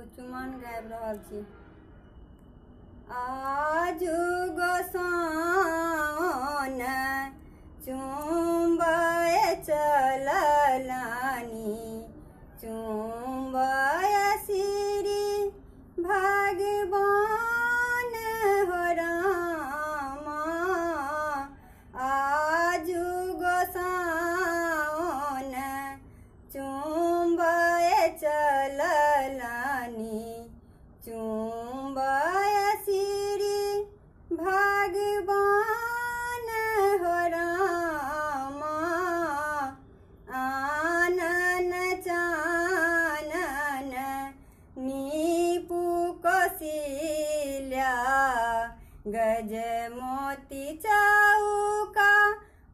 चुमन गाबि रहल छी। आजू गोसाउन चुम्बय चललानी, चुम्बय श्री भगवान हो रामा। आजू गोसाउन चुम्बय चललानी, चुम्बय श्री भगवान हो रामा। आनन चानन नीपु कौशल्या, गज मोती चौका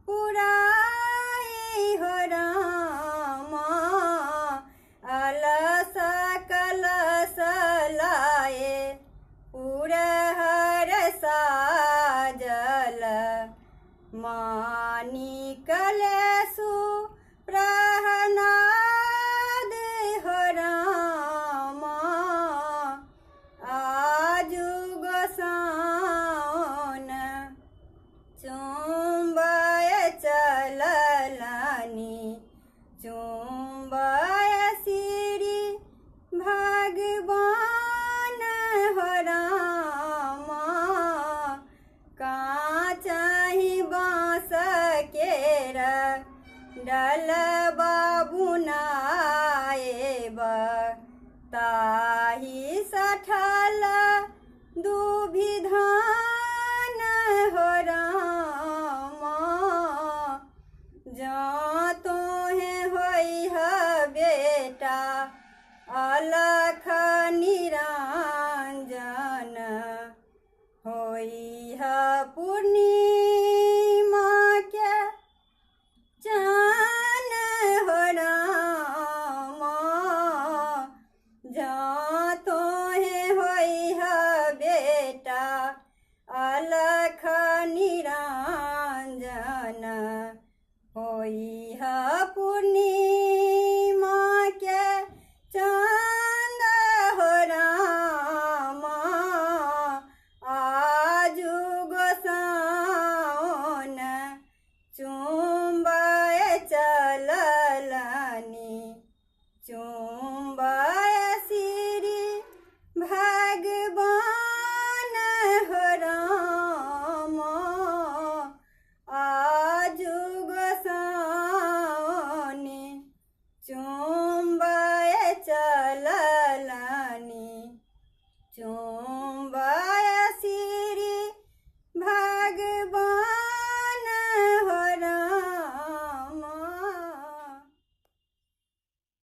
पुराई हो रामा। अलस कलश लाए पुरहर साजल, मानिक लेसु प्रहनाद हो रामा। आजू गोसाउन चुम्बय चललानी, चुम्बय श्री भगवान हो रामा। काचहि बाँस केर डलबा बुनाएब, ताहि सठल दुभिधान